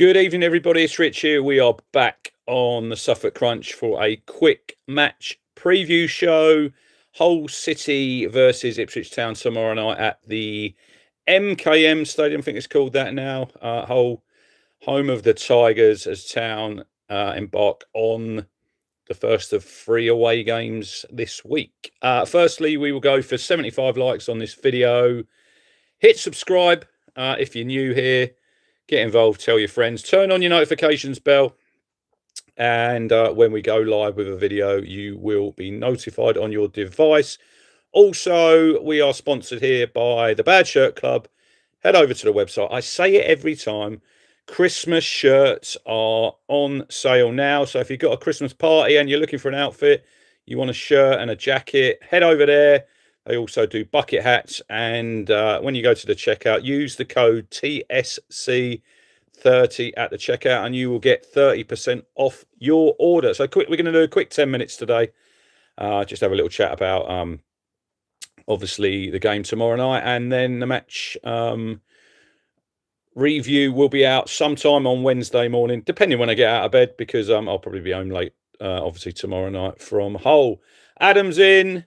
Good evening, everybody. It's Rich here. We are back on the Suffolk Crunch for a quick match preview show. Hull City versus Ipswich Town tomorrow night at the MKM Stadium. I think it's called that now. Hull, home of the Tigers, as Town embark on the first of 3 away games this week. Firstly, we will go for 75 likes on this video. Hit subscribe if you're new here. Get involved, tell your friends, turn on your notifications bell, and when we go live with a video, you will be notified on your device. Also, we are sponsored here by the Bad Shirt Club. Head over to the website. I say it every time. Christmas shirts are on sale now. So if you've got a Christmas party and you're looking for an outfit, you want a shirt and a jacket, head over there. They also do bucket hats. And when you go to the checkout, use the code TSC30 at the checkout and you will get 30% off your order. So we're going to do a quick 10 minutes today. Just have a little chat about, obviously, the game tomorrow night. And then the match review will be out sometime on Wednesday morning, depending when I get out of bed, because I'll probably be home late, obviously, tomorrow night from Hull. Adam's in.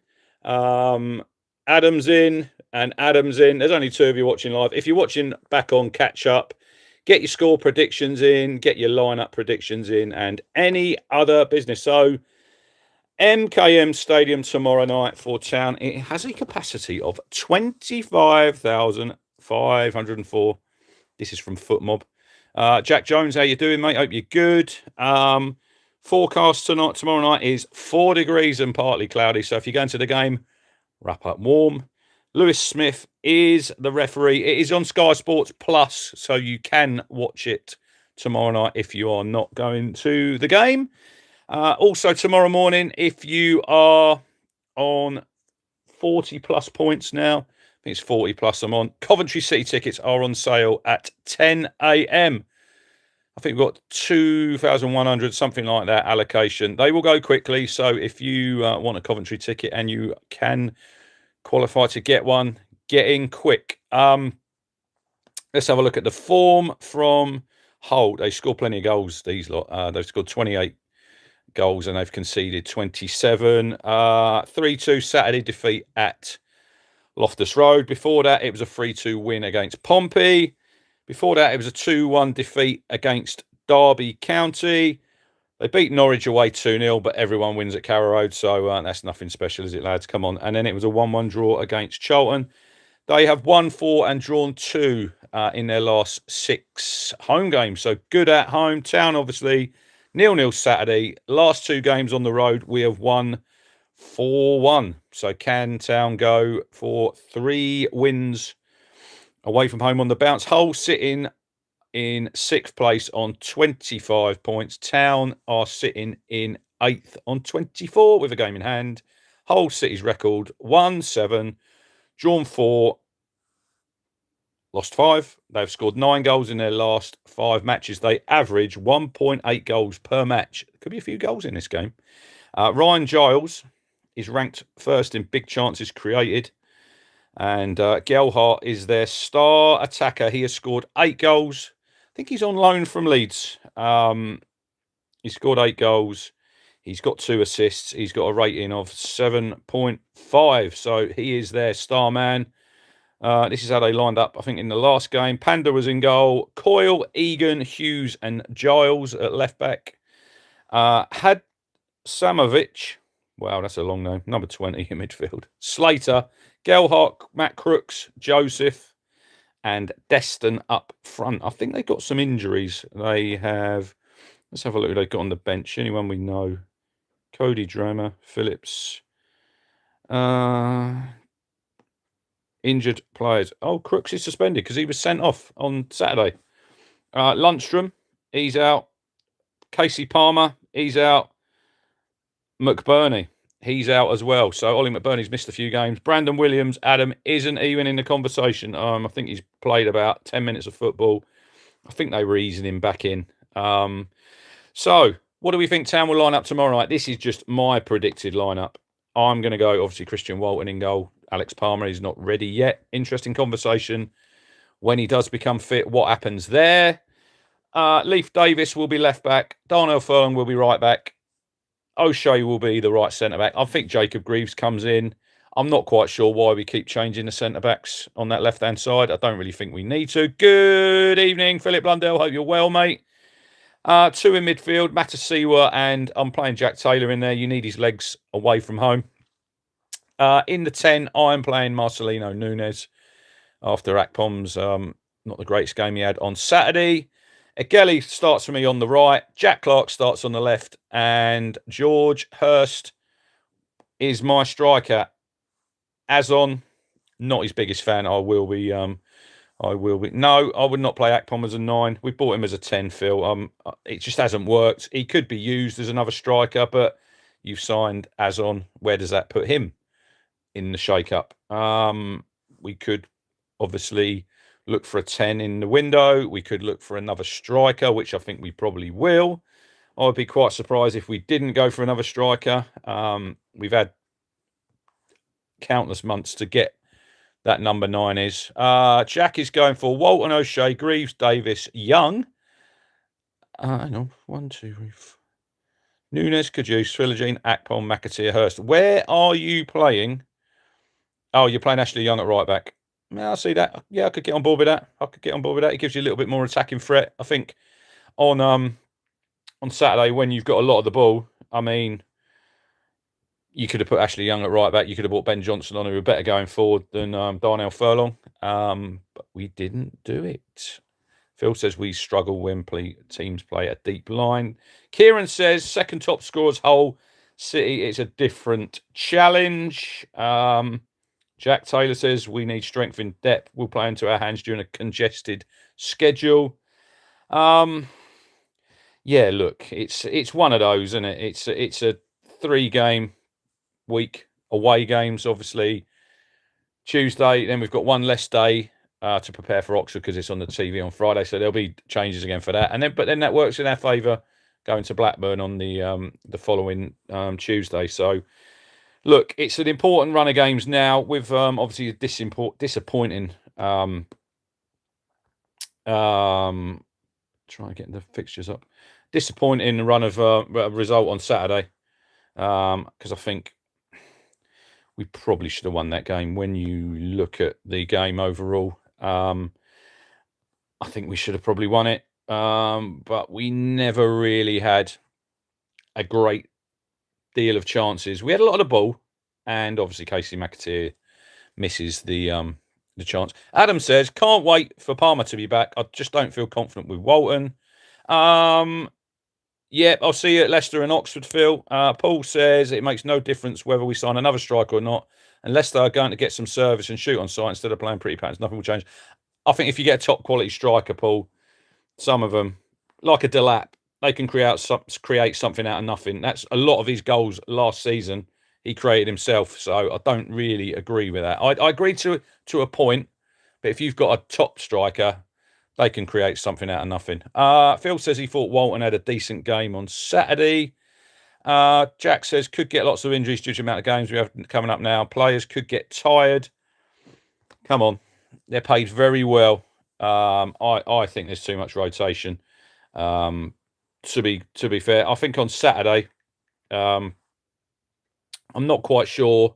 Adam's in and Adam's in. There's only two of you watching live. If you're watching back on catch up, get your score predictions in, get your lineup predictions in, and any other business. So MKM Stadium tomorrow night for Town. It has a capacity of 25,504. This is from FootMob. Jack Jones, how you doing, mate? Hope you're good. Forecast tomorrow night is 4 degrees and partly cloudy. So if you're going to the game, wrap up warm. Lewis Smith is the referee. It is on Sky Sports Plus, so you can watch it tomorrow night if you are not going to the game. Also tomorrow morning, if you are on 40 plus points now, I think it's 40 plus I'm on, Coventry City tickets are on sale at 10 a.m. I think we've got 2,100, something like that, allocation. They will go quickly, so if you want a Coventry ticket and you can qualify to get one, get in quick. Let's have a look at the form from Hull. They score plenty of goals, these lot. They've scored 28 goals and they've conceded 27. 3-2 Saturday defeat at Loftus Road. Before that, it was a 3-2 win against Pompey. Before that, it was a 2-1 defeat against Derby County. They beat Norwich away 2-0, but everyone wins at Carrow Road, so that's nothing special, is it, lads? Come on. And then it was a 1-1 draw against Charlton. They have won 4 and drawn 2 in their last 6 home games, so good at home. Town, obviously, 0-0 Saturday. Last 2 games on the road, we have won 4-1. So can Town go for 3 wins away from home on the bounce? Hull sitting in 6th place on 25 points. Town are sitting in 8th on 24 with a game in hand. Hull City's record, 1-7, drawn 4, lost 5. They've scored 9 goals in their last 5 matches. They average 1.8 goals per match. Could be a few goals in this game. Ryan Giles is ranked first in big chances created. And Gelhardt is their star attacker. He has scored 8 goals. I think he's on loan from Leeds. He scored 8 goals. He's got 2 assists. He's got a rating of 7.5. So he is their star man. This is how they lined up, I think, in the last game. Panda was in goal. Coyle, Egan, Hughes and Giles at left back. Had Samovic. Wow, that's a long name. Number 20 in midfield. Slater, Gelhardt, Matt Crooks, Joseph, and Deston up front. I think they've got some injuries. They have, let's have a look who they've got on the bench. Anyone we know? Cody Drammer, Phillips. Injured players. Oh, Crooks is suspended because he was sent off on Saturday. Lundstrom, he's out. Casey Palmer, he's out. McBurney, he's out as well. So Ollie McBurney's missed a few games. Brandon Williams, Adam, isn't even in the conversation. I think he's played about 10 minutes of football. I think they were easing him back in. So what do we think Town will line up tomorrow night? This is just my predicted lineup. I'm going to go, obviously, Christian Walton in goal. Alex Palmer is not ready yet. Interesting conversation when he does become fit. What happens there? Leif Davis will be left back. Darnell Furlong will be right back. O'Shea will be the right centre back. I think Jacob Greaves comes in. I'm not quite sure why we keep changing the centre backs on that left hand side. I don't really think we need to. Good evening, Philip Blundell. Hope you're well, mate. Two in midfield, Matasiwa, and I'm playing Jack Taylor in there. You need his legs away from home. In the 10, I'm playing Marcelino Nunes after Akpom's not the greatest game he had on Saturday. Egeli starts for me on the right. Jack Clark starts on the left. And George Hurst is my striker. Azon, not his biggest fan. I will be. No, I would not play Akpom as a 9. We bought him as a 10, Phil. It just hasn't worked. He could be used as another striker, but you've signed Azon. Where does that put him in the shake-up? We could obviously look for a 10 in the window. We could look for another striker, which I think we probably will. I would be quite surprised if we didn't go for another striker. We've had countless months to get that number 9 is. Jack is going for Walton, O'Shea, Greaves, Davis, Young. Hang on. 1, 2, 3, 4. Nunes, Kajus, Philogene, Akpom, McAteer, Hurst. Where are you playing? Oh, you're playing Ashley Young at right back. Yeah, I see that. Yeah, I could get on board with that. It gives you a little bit more attacking threat. I think on Saturday, when you've got a lot of the ball, I mean, you could have put Ashley Young at right back. You could have brought Ben Johnson on, who were better going forward than Darnell Furlong. But we didn't do it. Phil says we struggle when teams play a deep line. Kieran says second top scorers, Hull City. It's a different challenge. Jack Taylor says we need strength in depth. We'll play into our hands during a congested schedule. Yeah, look, it's one of those, isn't it? It's a 3-game week, away games, obviously. Tuesday, then we've got one less day to prepare for Oxford because it's on the TV on Friday, so there'll be changes again for that. But then that works in our favour, going to Blackburn on the following Tuesday. So. Look, it's an important run of games now with obviously a disappointing try and get the fixtures up. Disappointing run of result on Saturday because I think we probably should have won that game. When you look at the game overall, I think we should have probably won it, but we never really had a great deal of chances. We had a lot of the ball, and obviously Casey McAteer misses the chance. Adam says, can't wait for Palmer to be back. I just don't feel confident with Walton. Yeah, I'll see you at Leicester and Oxford, Phil. Paul says it makes no difference whether we sign another striker or not. And Leicester are going to get some service and shoot on sight instead of playing pretty patterns. Nothing will change. I think if you get a top quality striker, Paul, some of them, like a Delap, they can create something out of nothing. That's a lot of his goals last season. He created himself, so I don't really agree with that. I agree to a point, but if you've got a top striker, they can create something out of nothing. Phil says he thought Walton had a decent game on Saturday. Jack says could get lots of injuries due to the amount of games we have coming up now. Players could get tired. Come on, they're paid very well. I think there's too much rotation. To be fair, I think on Saturday, I'm not quite sure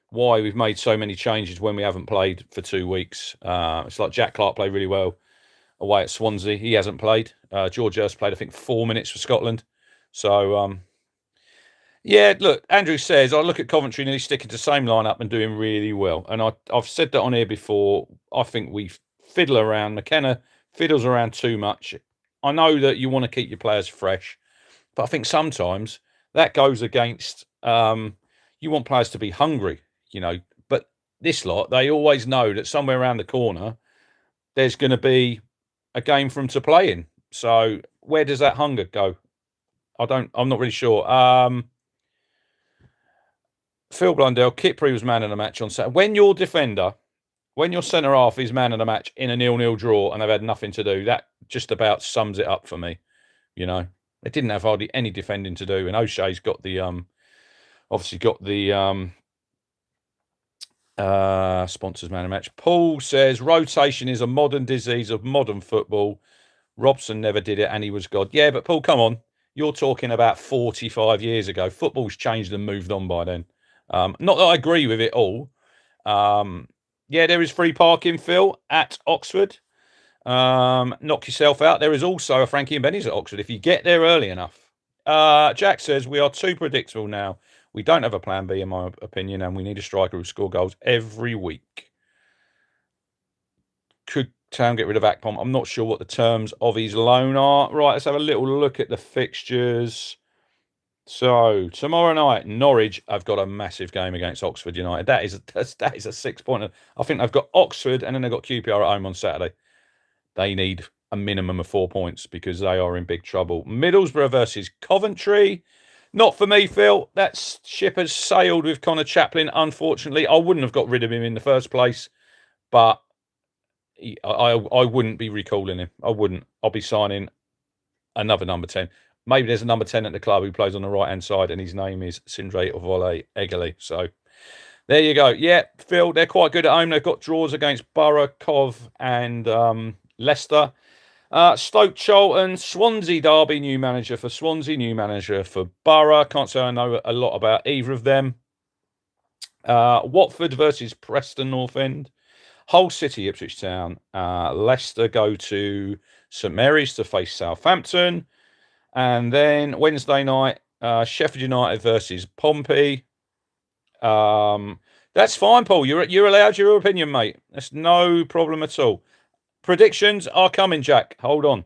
why we've made so many changes when we haven't played for 2 weeks. It's like Jack Clark played really well away at Swansea. He hasn't played. George Hurst played, I think, 4 minutes for Scotland. So, yeah, look, Andrew says, I look at Coventry nearly sticking to the same lineup and doing really well. And I've said that on here before. I think we fiddle around. McKenna fiddles around too much. I know that you want to keep your players fresh, but I think sometimes that goes against, you want players to be hungry, but this lot, they always know that somewhere around the corner, there's going to be a game for them to play in. So where does that hunger go? I'm not really sure. Phil Blundell, Kipri was man of the match on Saturday. When your centre half is man of the match in a 0-0 draw and they've had nothing to do, that just about sums it up for me. They didn't have hardly any defending to do, and O'Shea's got the obviously got the sponsors man of the match. Paul says rotation is a modern disease of modern football. Robson never did it, and he was God. Yeah, but Paul, come on. You're talking about 45 years ago. Football's changed and moved on by then. Not that I agree with it all. Yeah, there is free parking, Phil, at Oxford. Knock yourself out. There is also a Frankie and Benny's at Oxford if you get there early enough. Jack says, we are too predictable now. We don't have a plan B, in my opinion, and we need a striker who score goals every week. Could Town get rid of Akpom? I'm not sure what the terms of his loan are. Right, let's have a little look at the fixtures. So tomorrow night, Norwich have got a massive game against Oxford United. That is a 6-pointer. I think they've got Oxford and then they've got QPR at home on Saturday. They need a minimum of 4 points because they are in big trouble. Middlesbrough versus Coventry. Not for me, Phil. That ship has sailed with Connor Chaplin. Unfortunately, I wouldn't have got rid of him in the first place, but I wouldn't be recalling him. I wouldn't. I'll be signing another number 10. Maybe there's a number 10 at the club who plays on the right-hand side, and his name is Sindre Ovole Egeli. So there you go. Yeah, Phil, they're quite good at home. They've got draws against Borough, Cov, and Leicester. Stoke Charlton, Swansea Derby, new manager for Swansea, new manager for Borough. Can't say I know a lot about either of them. Watford versus Preston North End. Hull City, Ipswich Town. Leicester go to St Mary's to face Southampton. And then Wednesday night, Sheffield United versus Pompey. That's fine, Paul. You're allowed your opinion, mate. That's no problem at all. Predictions are coming, Jack. Hold on.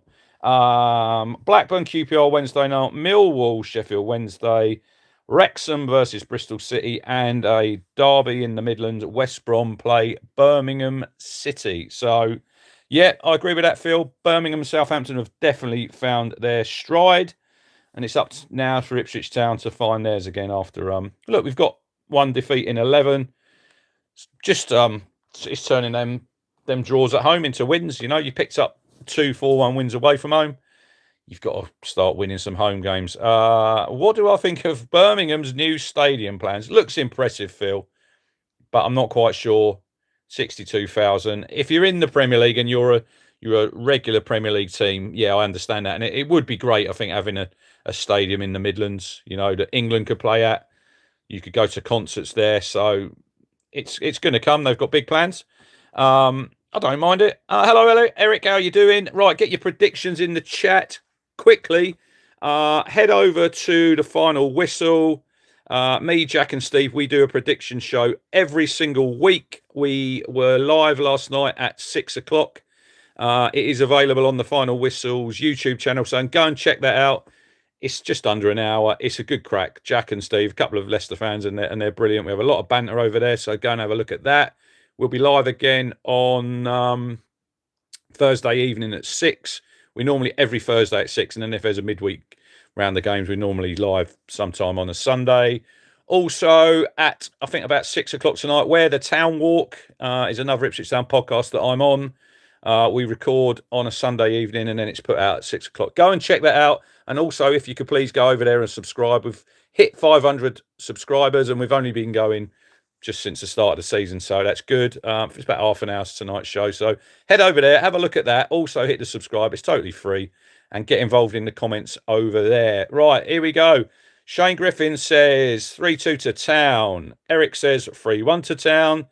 Blackburn QPR Wednesday night. Millwall Sheffield Wednesday. Wrexham versus Bristol City, and a derby in the Midlands. West Brom play Birmingham City. So, yeah, I agree with that, Phil. Birmingham and Southampton have definitely found their stride, and it's up now for Ipswich Town to find theirs again after look, we've got one defeat in 11. Just it's turning them draws at home into wins. You know, you picked up 2-4-1 wins away from home. You've got to start winning some home games. What do I think of Birmingham's new stadium plans? Looks impressive, Phil, but I'm not quite sure. 62,000. If you're in the Premier League and you're a regular Premier League team, yeah, I understand that, and it would be great. I think having a stadium in the Midlands, you know, that England could play at. You could go to concerts there, so it's going to come. They've got big plans. I don't mind it. Hello, Eric. How are you doing? Right, get your predictions in the chat quickly. Head over to the final whistle. Me, Jack, and Steve, we do a prediction show every single week. We were live last night at 6 o'clock. It is available on the Final Whistles YouTube channel, so go and check that out. It's just under an hour. It's a good crack. Jack and Steve, a couple of Leicester fans, and they're brilliant. We have a lot of banter over there, so go and have a look at that. We'll be live again on Thursday evening at 6. We normally every Thursday at 6, and then if there's a midweek round the games, we're normally live sometime on a Sunday. Also at, I think, about 6 o'clock tonight, Where the Town Walk is another Ipswich Town podcast that I'm on. We record on a Sunday evening, and then it's put out at 6 o'clock. Go and check that out. And also, if you could please go over there and subscribe. We've hit 500 subscribers, and we've only been going just since the start of the season, so that's good. It's about half an hour to tonight's show, so head over there, have a look at that. Also hit the subscribe, it's totally free, and get involved in the comments over there. Right, here we go. Shane Griffin says 3-2 to Town. Eric says 3-1 to Town.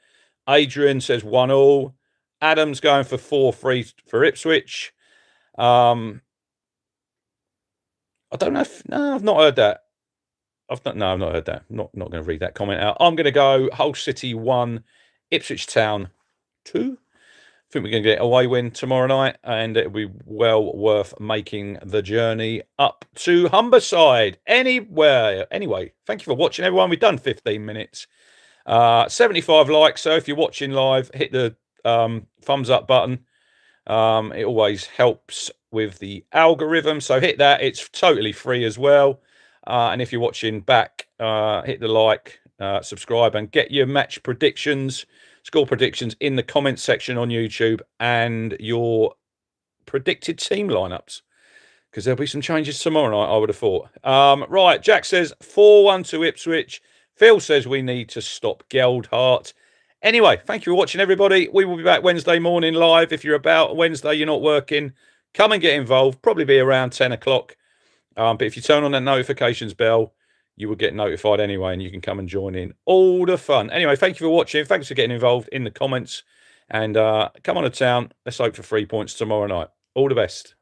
Adrian says 1-1. Adam's going for 4-3 for Ipswich. I don't know if... No, I've not heard that. I've not heard that. Not going to read that comment out. I'm going to go Hull City 1, Ipswich Town 2. I think we're going to get an away win tomorrow night, and it'll be well worth making the journey up to Humberside. Anyway, thank you for watching, everyone. We've done 15 minutes. 75 likes, so if you're watching live, hit the thumbs up button. It always helps with the algorithm, so hit that. It's totally free as well. And if you're watching back, hit the like, subscribe, and get your match predictions, score predictions in the comments section on YouTube, and your predicted team lineups, because there'll be some changes tomorrow night, I would have thought. Right, Jack says 4-1 to Ipswich. Phil says we need to stop Geldhart. Anyway, thank you for watching, everybody. We will be back Wednesday morning live. If you're about Wednesday, you're not working, come and get involved. Probably be around 10 o'clock. But if you turn on that notifications bell, you will get notified anyway, and you can come and join in all the fun. Anyway, thank you for watching. Thanks for getting involved in the comments. And come on to town. Let's hope for 3 points tomorrow night. All the best.